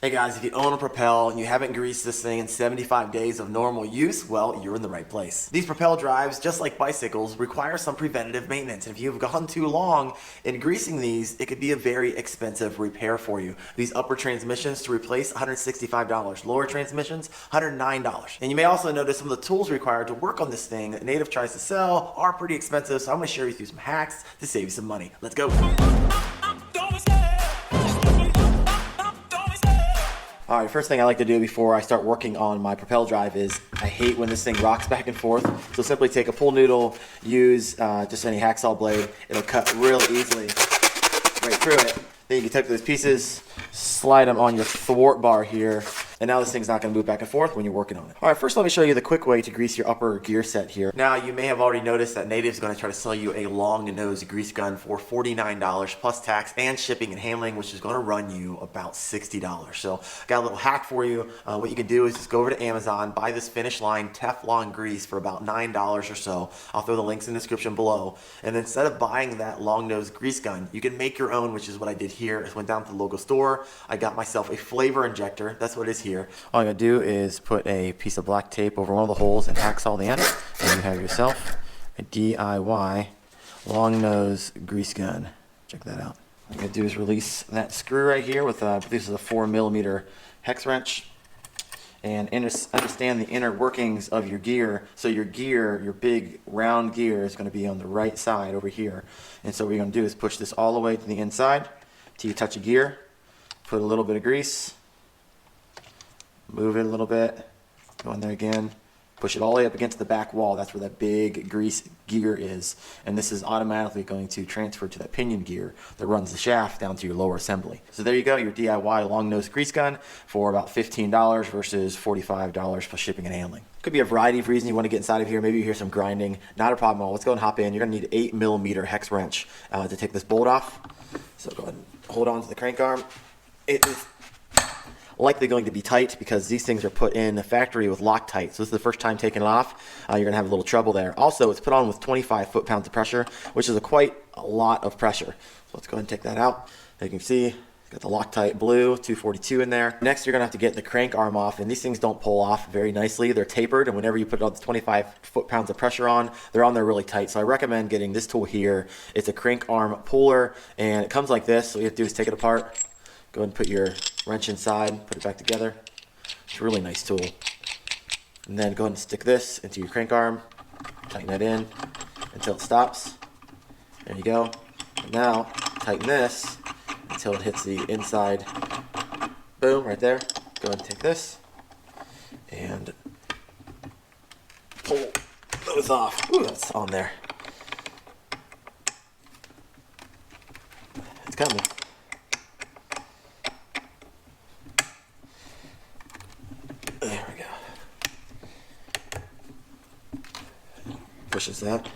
Hey guys, if you own a Propel and you haven't greased this thing in 75 days of normal use, well, you're in the right place. These Propel drives, just like bicycles, require some preventative maintenance. And if you've gone too long in greasing these, it could be a very expensive repair for you. These upper transmissions to replace, $165. Lower transmissions, $109. And you may also notice some of the tools required to work on this thing that Native tries to sell are pretty expensive, so I'm gonna share with you some hacks to save you some money. Let's go. All right, first thing I like to do before I start working on my Propel drive is I hate when this thing rocks back and forth. So simply take a pull noodle, use just any hacksaw blade. It'll cut real easily right through it. Then you can take those pieces, slide them on your thwart bar here, and now this thing's not going to move back and forth when you're working on it. All right, first let me show you the quick way to grease your upper gear set here. Now, you may have already noticed that Native's going to try to sell you a long nose grease gun for $49 plus tax and shipping and handling, which is going to run you about $60. So, got a little hack for you. What you can do is just go over to Amazon, buy this Finish Line Teflon grease for about $9 or so. I'll throw the links in the description below. And then instead of buying that long nose grease gun, you can make your own, which is what I did here. I went down to the local store. I got myself a flavor injector. That's what it is here. All you gotta do is put a piece of black tape over one of the holes and hacksaw the end, and you have yourself a DIY long nose grease gun. Check that out. All you gotta do is release that screw right here with this is a 4mm hex wrench, and understand the inner workings of your gear. So your gear, your big round gear, is going to be on the right side over here. And so what you're going to do is push this all the way to the inside till you touch a gear. Put a little bit of grease. Move it a little bit. Go in there again. Push it all the way up against the back wall. That's where that big grease gear is. And this is automatically going to transfer to that pinion gear that runs the shaft down to your lower assembly. So there you go, your DIY long nose grease gun for about $15 versus $45 plus shipping and handling. Could be a variety of reasons you want to get inside of here. Maybe you hear some grinding. Not a problem at all. Let's go and hop in. You're going to need an 8mm hex wrench to take this bolt off. So go ahead and hold on to the crank arm. It is likely going to be tight because these things are put in the factory with Loctite. So this is the first time taking it off. You're going to have a little trouble there. Also, it's put on with 25 foot-pounds of pressure, which is quite a lot of pressure. So let's go ahead and take that out. As you can see, got the Loctite blue 242 in there. Next, you're going to have to get the crank arm off, and these things don't pull off very nicely. They're tapered, and whenever you put all the 25 foot-pounds of pressure on, they're on there really tight. So I recommend getting this tool here. It's a crank arm puller, and it comes like this. So what you have to do is take it apart. Go ahead and put your wrench inside, put it back together. It's a really nice tool. And then go ahead and stick this into your crank arm, tighten that in until it stops. There you go. And now tighten this until it hits the inside. Boom, right there. Go ahead and take this and pull those off. Ooh, that's on there. It's coming. There we go. Pushes that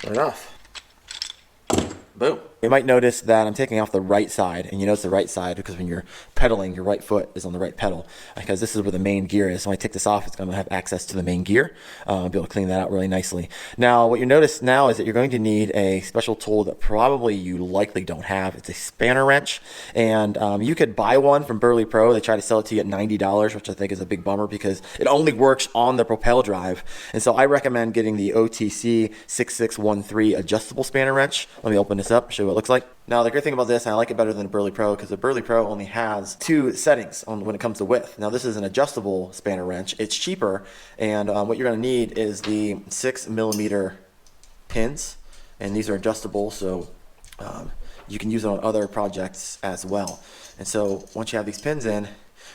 right off. Boom. You might notice that I'm taking off the right side, and you notice the right side because when you're pedaling, your right foot is on the right pedal because this is where the main gear is. So when I take this off, it's going to have access to the main gear. I'll be able to clean that out really nicely. Now, what you notice now is that you're going to need a special tool that probably you likely don't have. It's a spanner wrench, and you could buy one from Burley Pro. They try to sell it to you at $90, which I think is a big bummer because it only works on the Propel drive. And so I recommend getting the OTC 6613 adjustable spanner wrench. Let me open this up, show you what it looks like. Now, the great thing about this, I like it better than the Burley Pro because the Burley Pro only has 2 settings on when it comes to width. Now, this is an adjustable spanner wrench. It's cheaper, and what you're going to need is the 6mm pins, and these are adjustable, so you can use it on other projects as well. And so once you have these pins in,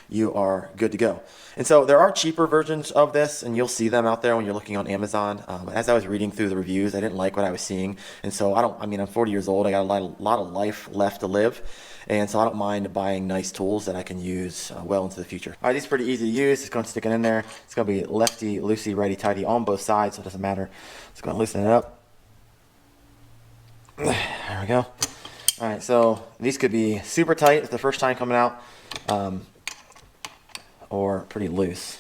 you are good to go. And so there are cheaper versions of this, and you'll see them out there when you're looking on Amazon. As I was reading through the reviews, I didn't like what I was seeing. And so I'm 40 years old. I got a lot of life left to live. And so I don't mind buying nice tools that I can use well into the future. All right, these are pretty easy to use. Just go and stick it in there. It's going to be lefty, loosey, righty, tighty on both sides, so it doesn't matter. Just go and loosen it up. There we go. All right, so these could be super tight if the first time coming out. Or pretty loose.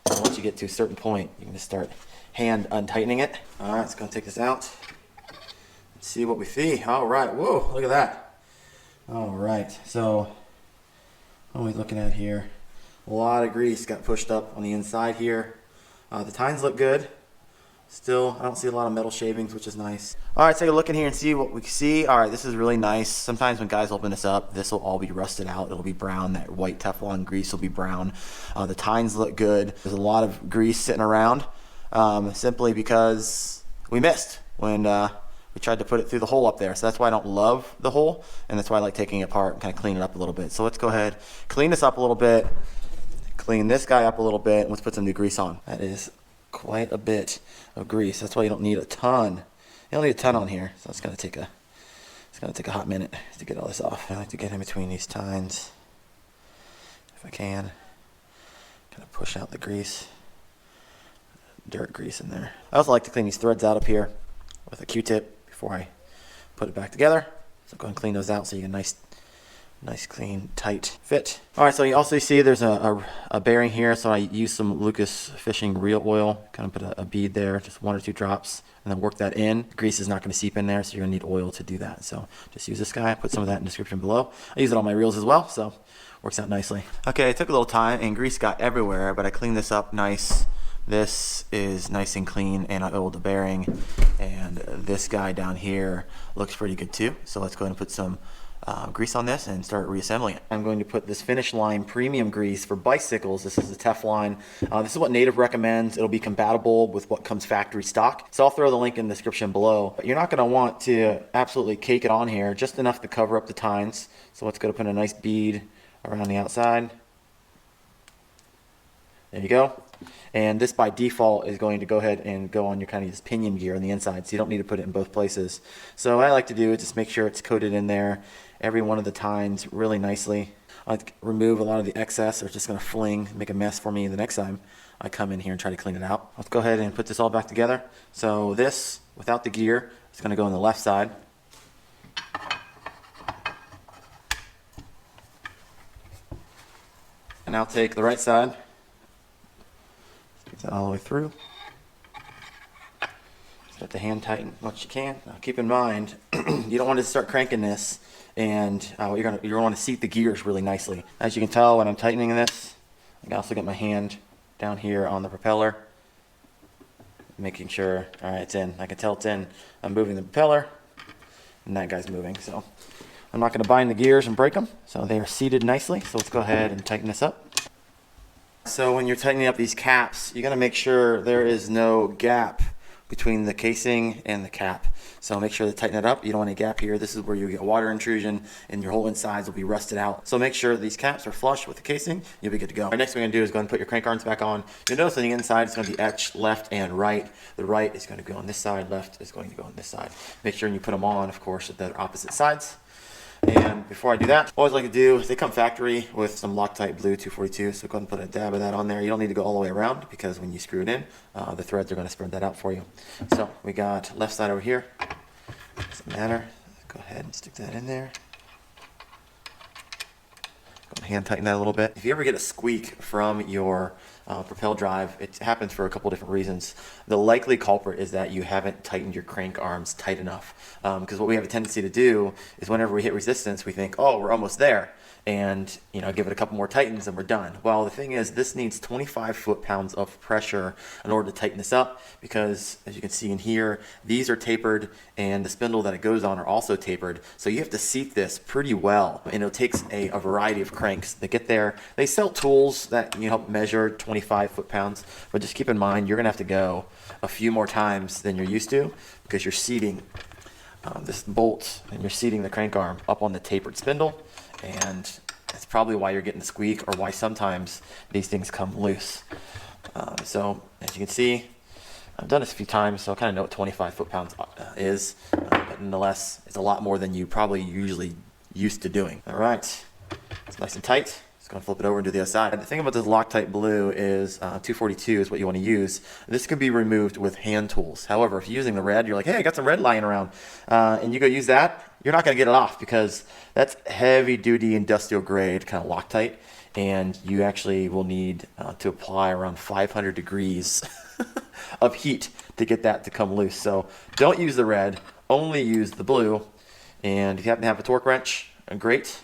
And once you get to a certain point, you can just start hand untightening it. All right, let's go and take this out. Let's see what we see. All right, whoa, look at that. All right, so What are we looking at here? A lot of grease got pushed up on the inside here. The tines look good. Still, I don't see a lot of metal shavings, which is nice. All right, let's take a look in here and see what we can see. All right, this is really nice. Sometimes when guys open this up, this will all be rusted out. It'll be brown. That white Teflon grease will be brown. The tines look good. There's a lot of grease sitting around simply because we missed when we tried to put it through the hole up there. So that's why I don't love the hole, and that's why I like taking it apart and kind of clean it up a little bit. So let's go ahead, clean this up a little bit, clean this guy up a little bit, and let's put some new grease on. That is quite a bit of grease. That's why you don't need a ton. You don't need a ton on here. So it's gonna take a hot minute to get all this off. I like to get in between these tines if I can. Kind of push out the grease, dirt grease in there. I also like to clean these threads out up here with a Q-tip before I put it back together. So go ahead and clean those out so you get a nice clean tight fit. All right, so you also see there's a bearing here, so I use some Lucas fishing reel oil, kind of put a bead there, just 1 or 2 drops, and then work that in. Grease is not going to seep in there, so you're going to need oil to do that. So just use this guy. Put some of that in the description below. I use it on my reels as well, so works out nicely. Okay, it took a little time and grease got everywhere, but I cleaned this up nice. This is nice and clean, and I oiled the bearing, and this guy down here looks pretty good too. So let's go ahead and put some grease on this and start reassembling it. I'm going to put this Finish Line premium grease for bicycles. This is the Teflon. This is what Native recommends. It'll be compatible with what comes factory stock. So I'll throw the link in the description below. But you're not going to want to absolutely cake it on here, just enough to cover up the tines. So let's go to put a nice bead around the outside. There you go. And this by default is going to go ahead and go on your kind of this pinion gear on the inside, so you don't need to put it in both places. So what I like to do is just make sure it's coated in there, every one of the tines really nicely. I like to remove a lot of the excess, or it's just going to make a mess for me the next time I come in here and try to clean it out. Let's go ahead and put this all back together. So this, without the gear, is going to go on the left side. And I'll take the right side. Get that all the way through. Start to hand tighten as much as you can. Now keep in mind, you don't want to start cranking this, and you're going to want to seat the gears really nicely. As you can tell when I'm tightening this, I can also get my hand down here on the propeller, making sure, all right, it's in. I can tell it's in. I'm moving the propeller, and that guy's moving. So I'm not going to bind the gears and break them, so they are seated nicely. So let's go ahead and tighten this up. So when you're tightening up these caps, you got to make sure there is no gap between the casing and the cap. So make sure to tighten it up. You don't want any gap here. This is where you get water intrusion and your whole insides will be rusted out. So make sure these caps are flush with the casing. You'll be good to go. Our next thing we're going to do is go and put your crank arms back on. You'll notice on the inside it's going to be etched left and right. The right is going to go on this side, left is going to go on this side. Make sure when you put them on, of course, that they're opposite sides. And before I do that, what I always like to do is they come factory with some Loctite Blue 242, so go ahead and put a dab of that on there. You don't need to go all the way around because when you screw it in, the threads are going to spread that out for you. So we got left side over here. Doesn't matter. Go ahead and stick that in there. Go and hand tighten that a little bit. If you ever get a squeak from your Propel drive, it happens for a couple different reasons. The likely culprit is that you haven't tightened your crank arms tight enough, because what we have a tendency to do is whenever we hit resistance, we think, oh, we're almost there, and give it a couple more tightens and we're done. Well, the thing is, this needs 25 foot-pounds of pressure in order to tighten this up, because as you can see in here, these are tapered and the spindle that it goes on are also tapered, so you have to seat this pretty well, and it takes a variety of cranks to get there. They sell tools that help measure 25 foot-pounds, but just keep in mind you're gonna have to go a few more times than you're used to, because you're seating this bolt and you're seating the crank arm up on the tapered spindle, and that's probably why you're getting the squeak, or why sometimes these things come loose. So as you can see, I've done this a few times, so I kind of know what 25 foot-pounds is, but nonetheless, it's a lot more than you probably usually used to doing. All right, it's nice and tight. Just gonna flip it over and do the other side. The thing about this Loctite Blue is 242 is what you want to use. This can be removed with hand tools. However, if you're using the red, you're like, hey, I got some red lying around, and you go use that, you're not gonna get it off, because that's heavy duty industrial grade kind of Loctite, and you actually will need to apply around 500 degrees of heat to get that to come loose. So don't use the red, only use the blue. And if you happen to have a torque wrench, great.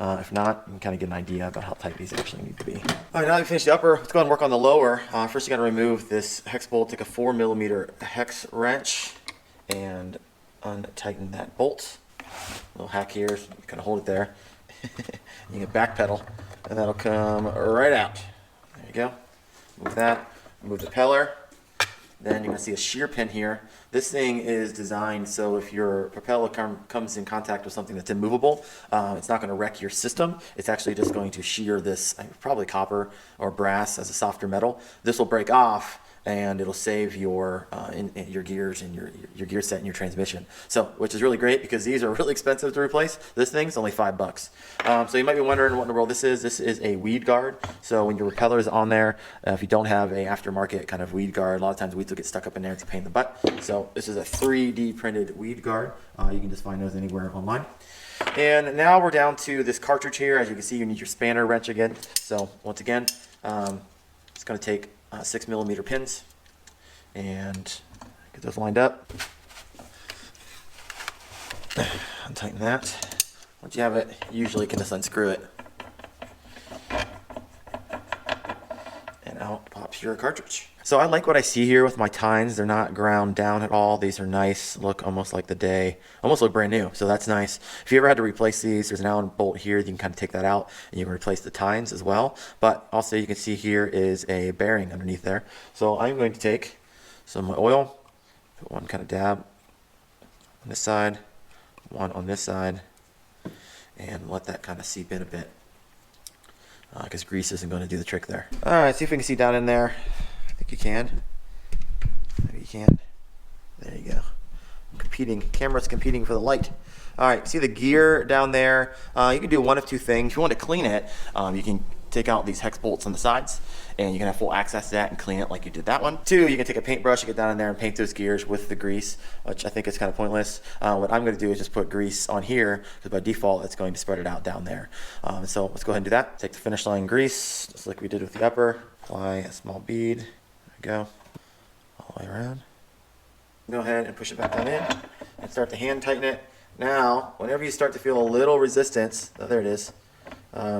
If not, you can kind of get an idea about how tight these actually need to be. All right, now that we finished the upper, let's go ahead and work on the lower. First, you got to remove this hex bolt. Take a 4mm hex wrench and untighten that bolt. Little hack here, so you kind of hold it there. You can back pedal, and that'll come right out. There you go. Move that. Move the propeller. Then you're going to see a shear pin here. This thing is designed so if your propeller comes in contact with something that's immovable, it's not going to wreck your system. It's actually just going to shear this, probably copper or brass as a softer metal. This will break off, and it'll save your your gears and your gear set and your transmission. So, which is really great because these are really expensive to replace. This thing's only $5. So you might be wondering what in the world this is. This is a weed guard. So when your propeller is on there, if you don't have a aftermarket kind of weed guard, a lot of times weeds will get stuck up in there. It's a pain in the butt. So this is a 3D printed weed guard. You can just find those anywhere online. And now we're down to this cartridge here. As you can see, you need your spanner wrench again. So once again, it's going to take 6mm pins and get those lined up. Untighten that. Once you have it, you usually can just unscrew it. And out pops your cartridge. So I like what I see here with my tines. They're not ground down at all. These are nice, look almost like the day, almost look brand new. So that's nice. If you ever had to replace these, there's an Allen bolt here. You can kind of take that out and you can replace the tines as well. But also you can see here is a bearing underneath there. So I'm going to take some oil, put one kind of dab on this side, one on this side, and let that kind of seep in a bit. Because grease isn't going to do the trick there. All right, see if we can see down in there. I think you can. Maybe you can. There you go. Camera's competing for the light. All right, see the gear down there? You can do one of two things. If you want to clean it, you can take out these hex bolts on the sides, and you can have full access to that and clean it like you did that one. Two, you can take a paintbrush and get down in there and paint those gears with the grease, which I think is kind of pointless. What I'm going to do is just put grease on here, because by default it's going to spread it out down there. So let's go ahead and do that. Take the finish line grease, just like we did with the upper. Apply a small bead. There we go. All the way around. Go ahead and push it back down in and start to hand tighten it. Now, whenever you start to feel a little resistance, oh, there it is.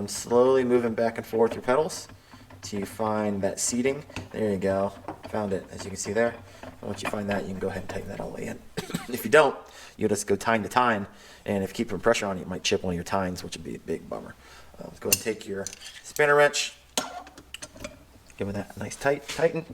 Slowly moving back and forth your pedals until you find that seating. There you go. Found it, as you can see there. And once you find that, you can go ahead and tighten that all the way in. If you don't, you'll just go tine to tine, and if you keep putting pressure on it, you might chip one of your tines, which would be a big bummer. Let's go ahead and take your spanner wrench, give it that nice tighten.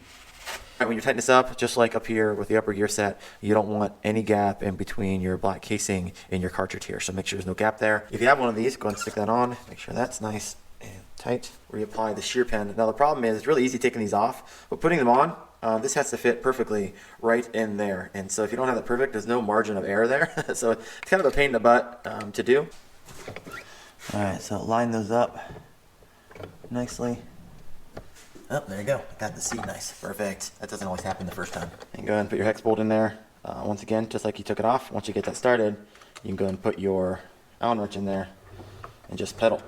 Right, when you tighten this up, just like up here with the upper gear set, you don't want any gap in between your black casing and your cartridge here. So make sure there's no gap there. If you have one of these, go ahead and stick that on. Make sure that's nice and tight. Reapply the shear pin. Now the problem is it's really easy taking these off, but putting them on, this has to fit perfectly right in there. And so if you don't have that perfect, there's no margin of error there. So it's kind of a pain in the butt to do. All right, so line those up nicely. Oh, there you go. Got the seat nice. Perfect. That doesn't always happen the first time. And go ahead and put your hex bolt in there. Once again, just like you took it off, once you get that started, you can go ahead and put your Allen wrench in there and just pedal.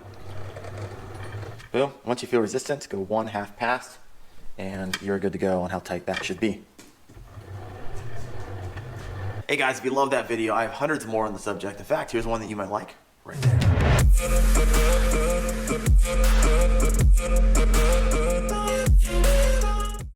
Boom. Once you feel resistance, go 1/2 pass, and you're good to go on how tight that should be. Hey guys, if you love that video, I have hundreds more on the subject. In fact, here's one that you might like right there.